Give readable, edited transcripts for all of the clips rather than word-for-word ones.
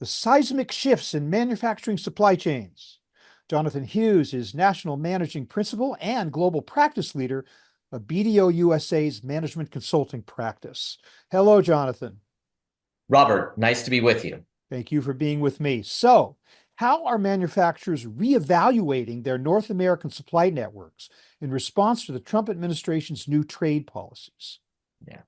the seismic shifts in manufacturing supply chains. Jonathan Hughes is National Managing Principal and Global Practice Leader of BDO USA's Management Consulting Practice. Hello, Jonathan. Robert, nice to be with you. Thank you for being with me. So, how are manufacturers reevaluating their North American supply networks in response to the Trump administration's new trade policies? Yeah.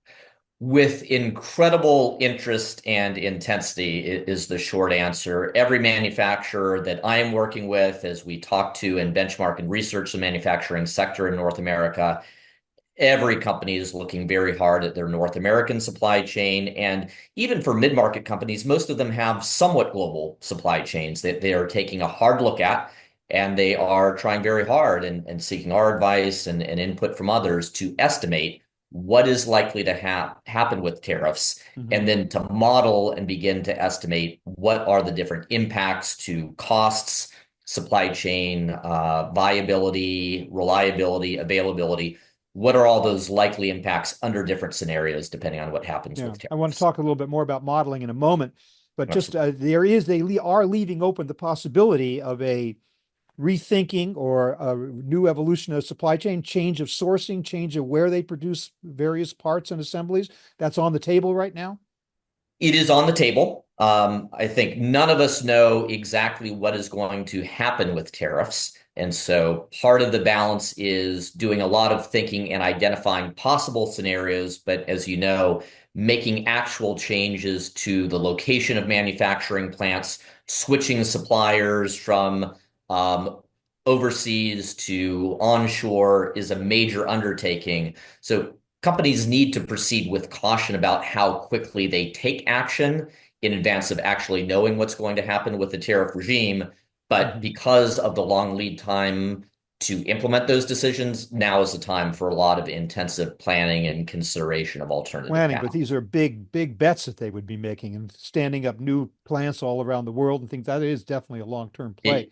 With incredible interest and intensity is the short answer. Every manufacturer that I am working with, as we talk to and benchmark and research the manufacturing sector in North America, every company is looking very hard at their North American supply chain. And even for mid-market companies, most of them have somewhat global supply chains that they are taking a hard look at. And they are trying very hard and seeking our advice and input from others to estimate what is likely to happen with tariffs, and then to model and begin to estimate what are the different impacts to costs, supply chain, viability, reliability, availability. What are all those likely impacts under different scenarios, depending on what happens Yeah, with I want to tariffs? talk a little bit more about modeling in a moment, but just Absolutely. they are leaving open the possibility of a rethinking or a new evolution of supply chain, change of sourcing, change of where they produce various parts and assemblies. That's on the table right now. It is on the table. I think none of us know exactly what is going to happen with tariffs. And so part of the balance is doing a lot of thinking and identifying possible scenarios. But as you know, making actual changes to the location of manufacturing plants, switching suppliers from overseas to onshore is a major undertaking. So companies need to proceed with caution about how quickly they take action in advance of actually knowing what's going to happen with the tariff regime. But Mhm. because of the long lead time to implement those decisions, now is the time for a lot of intensive planning and consideration of alternative Planning, but paths. these are big, big bets that they would be making and standing up new plants all around the world and things. That is definitely a long-term play.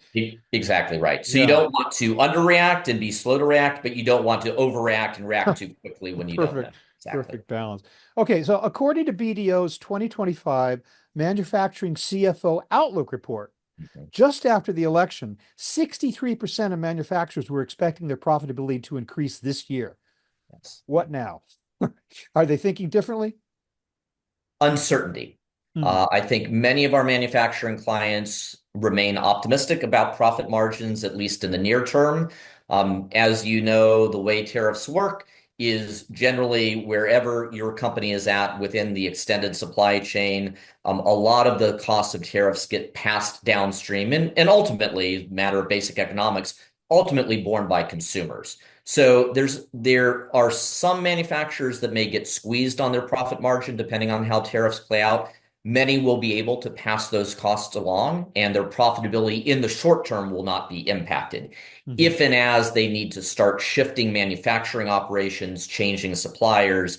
Exactly right. So you Yeah, don't want to underreact and be slow to react, but you don't want to overreact and react too quickly when you don't know. perfect, Exactly. perfect balance. Okay, so according to BDO's 2025 Manufacturing CFO Outlook report, Mhm. just after the election, 63% of manufacturers were expecting their profitability to increase this year. Yes. What now? Are they thinking differently? Uncertainty. Hmm. I think many of our manufacturing clients remain optimistic about profit margins, at least in the near term. As you know, the way tariffs work is generally wherever your company is at within the extended supply chain. A lot of the costs of tariffs get passed downstream and ultimately, matter of basic economics, ultimately borne by consumers. So there are some manufacturers that may get squeezed on their profit margin depending on how tariffs play out. Many will be able to pass those costs along, and their profitability in the short term will not be impacted. Hmm. If and as they need to start shifting manufacturing operations, changing suppliers,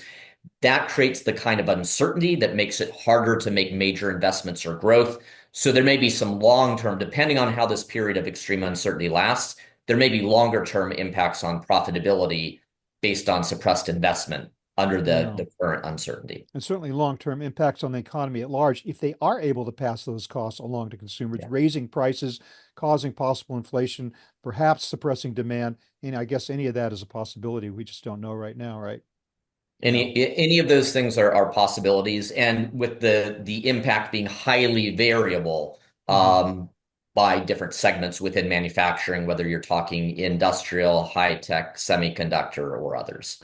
that creates the kind of uncertainty that makes it harder to make major investments or growth. So there may be some long term, depending on how this period of extreme uncertainty lasts, there may be longer term impacts on profitability based on suppressed investment under Yeah. the current uncertainty. And certainly long-term impacts on the economy at large if they are able to pass those costs along to consumers, Yeah. raising prices, causing possible inflation, perhaps suppressing demand. And I guess any of that is a possibility. We just don't know right now, right? Yeah. Any of those things are possibilities, and with the impact being highly variable Hmm. by different segments within manufacturing, whether you're talking industrial, high tech, semiconductor, or others.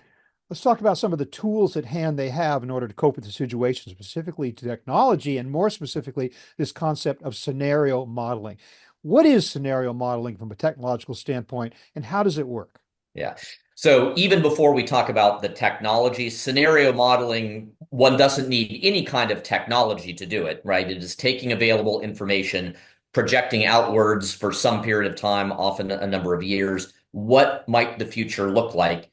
Let's talk about some of the tools at hand they have in order to cope with the situation, specifically technology, and more specifically, this concept of scenario modeling. What is scenario modeling from a technological standpoint, and how does it work? Yeah. So even before we talk about the technology, scenario modeling, one doesn't need any kind of technology to do it, right? It is taking available information, projecting outwards for some period of time, often a number of years. What might the future look like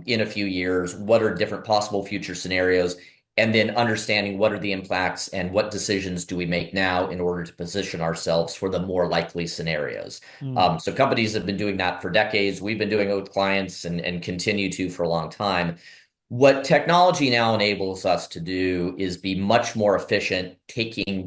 in a few years? What are different possible future scenarios? And then understanding what are the impacts and what decisions do we make now in order to position ourselves for the more likely scenarios. Hmm. So companies have been doing that for decades. We've been doing it with clients and continue to for a long time. What technology now enables us to do is be much more efficient,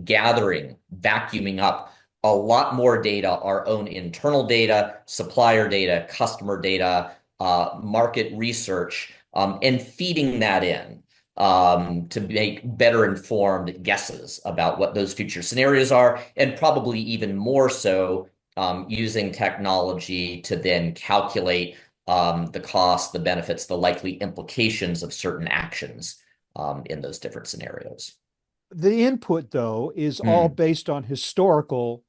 gathering, vacuuming up a lot more data, our own internal data, supplier data, customer data, market research, and feeding that in to make better informed guesses about what those future scenarios are, and probably even more so using technology to then calculate the cost, the benefits, the likely implications of certain actions in those different scenarios. The input, though, is all Mm. based on historical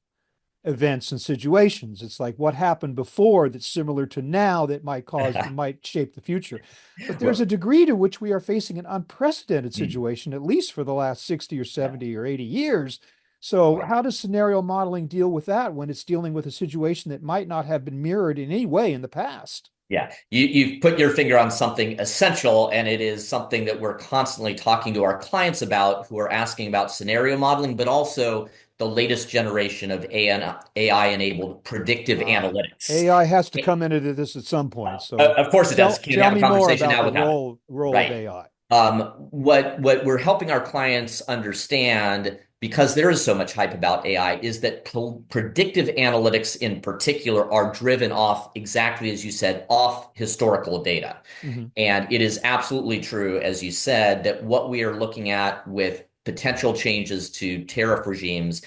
events and situations. It's like what happened before that's similar to now that might shape the future. But there's a Well, degree to which we are facing an unprecedented mm, situation, at least for the last 60 or yeah. 70 or 80 years. So how does scenario modeling deal with that when it's dealing with a situation that might not have been mirrored in any way in the past? Yeah, you've put your finger on something essential, and it is something that we're constantly talking to our clients about who are asking about scenario modeling, but also the latest generation of AI-enabled predictive Uh, analytics. AI has to come into this at some point. So Of course it does. Can't tell have a me more conversation about now the without it. role of Right. AI. What we're helping our clients understand, because there is so much hype about AI, is that predictive analytics in particular are driven off, exactly as you said, off historical data. Mm-hmm. And it is absolutely true, as you said, that what we are looking at with potential changes to tariff regimes,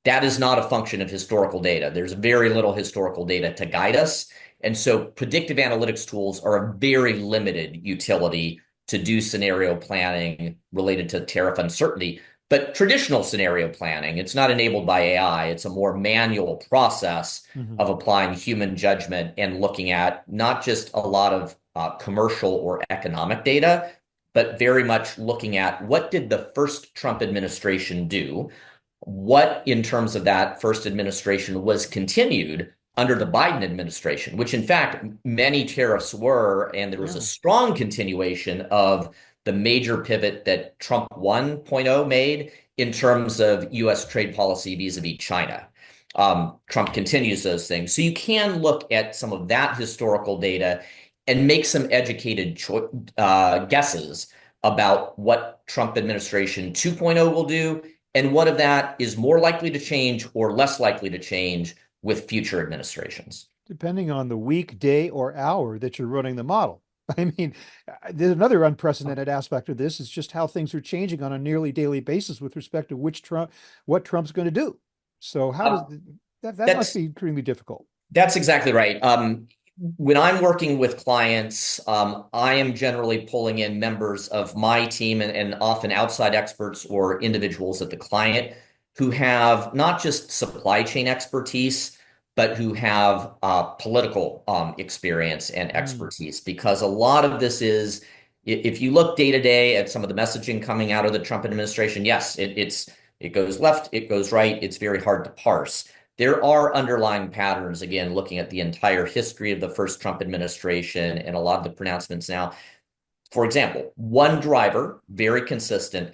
that is not a function of historical data. There's very little historical data to guide us. And so predictive analytics tools are a very limited utility to do scenario planning related to tariff uncertainty. But traditional scenario planning, it's not enabled by AI. It's a more manual process Mm-hmm. of applying human judgment and looking at not just a lot of commercial or economic data, but very much looking at what did the first Trump administration do? What, in terms of that first administration, was continued under the Biden administration, which in fact many tariffs were, and there was a Yeah. strong continuation of the major pivot that Trump 1.0 made in terms of US trade policy vis-a-vis China. Trump continues those things. So you can look at some of that historical data and make some educated guesses about what Trump administration 2.0 will do and what of that is more likely to change or less likely to change with future administrations. Depending on the week, day, or hour that you're running the model. I mean, there's another unprecedented aspect of this is just how things are changing on a nearly daily basis with respect to what Trump's going to do. So how does Um, that must that's be extremely difficult. That's exactly right. When I'm working with clients, I am generally pulling in members of my team and often outside experts or individuals at the client who have not just supply chain expertise, but who have political experience and Mm, expertise. Because a lot of this is, if you look day to day at some of the messaging coming out of the Trump administration, yes, it goes left, it goes right. It's very hard to parse. There are underlying patterns, again, looking at the entire history of the first Trump administration and a lot of the pronouncements now. For example, one driver, very consistent.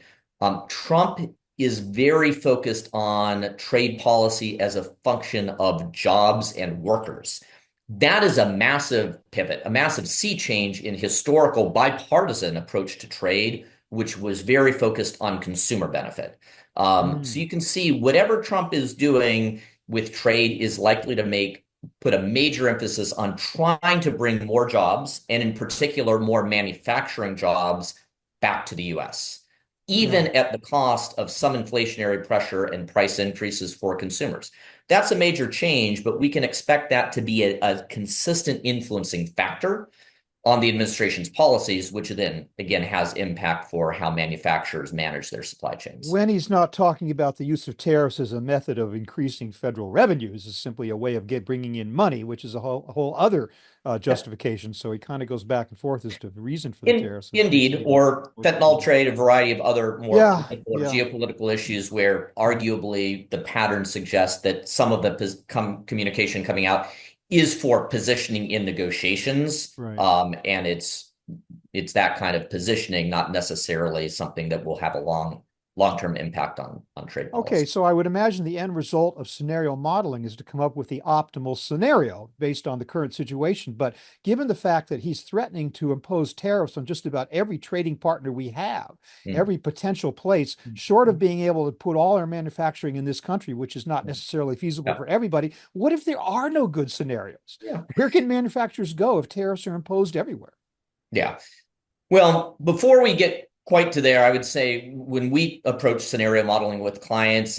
Trump is very focused on trade policy as a function of jobs and workers. That is a massive pivot, a massive sea change in historical bipartisan approach to trade, which was very focused on consumer benefit. So mm. you can see whatever Trump is doing with trade is likely to put a major emphasis on trying to bring more jobs, and in particular, more manufacturing jobs back to the US, Yeah. even at the cost of some inflationary pressure and price increases for consumers. That's a major change, but we can expect that to be a consistent influencing factor on the administration's policies, which then again has impact for how manufacturers manage their supply chains. When he's not talking about the use of tariffs as a method of increasing federal revenues, is simply a way of bringing in money, which is a whole other justification. So he kind of goes back and forth as to the reason for the tariffs, which makes it Indeed, even or more fentanyl confusing. trade, a variety of other more Yeah, political or yeah, geopolitical issues where yeah, arguably the pattern suggests that some of the communication coming out is for positioning in negotiations. right. And it's that kind of positioning, not necessarily something that will have a long long-term impact on trade Okay, policy. so I would imagine the end result of scenario modeling is to come up with the optimal scenario based on the current situation. But given the fact that he's threatening to impose tariffs on just about every trading partner we have, Mm. every potential place, short of being able to put all our manufacturing in this country, which is not necessarily feasible Yeah. for everybody, what if there are no good scenarios? Yeah. Where can manufacturers go if tariffs are imposed everywhere? Yeah. Well, before we get quite to there, I would say when we approach scenario modeling with clients,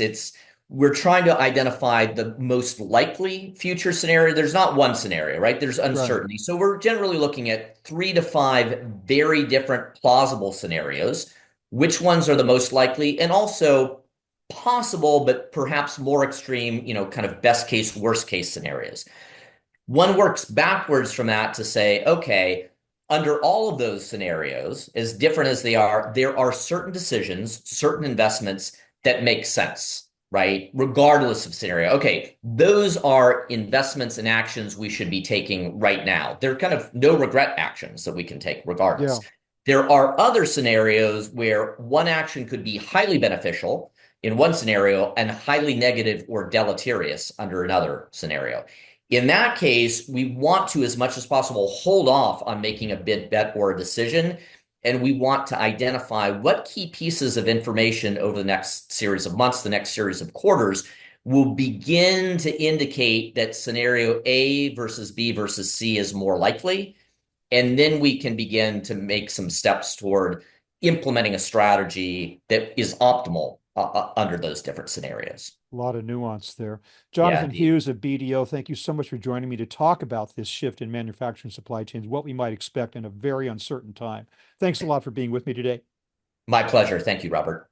we're trying to identify the most likely future scenario. There's not one scenario, right? There's Right. uncertainty. So we're generally looking at 3 to 5 very different plausible scenarios. Which ones are the most likely, and also possible, but perhaps more extreme, kind of best case, worst case scenarios. One works backwards from that to say, okay, under all of those scenarios, as different as they are, there are certain decisions, certain investments that make sense, right? Regardless of scenario. Okay, those are investments and actions we should be taking right now. They're kind of no regret actions that we can take regardless. Yeah. There are other scenarios where one action could be highly beneficial in one scenario and highly negative or deleterious under another scenario. In that case, we want to, as much as possible, hold off on making a bid, bet, or a decision. And we want to identify what key pieces of information over the next series of months, the next series of quarters, will begin to indicate that scenario A versus B versus C is more likely. And then we can begin to make some steps toward implementing a strategy that is optimal under those different scenarios. A lot of nuance there. Yeah, Jonathan indeed. Hughes of BDO, thank you so much for joining me to talk about this shift in manufacturing supply chains, what we might expect in a very uncertain time. Thanks a lot for being with me today. My pleasure. Thank you, Robert.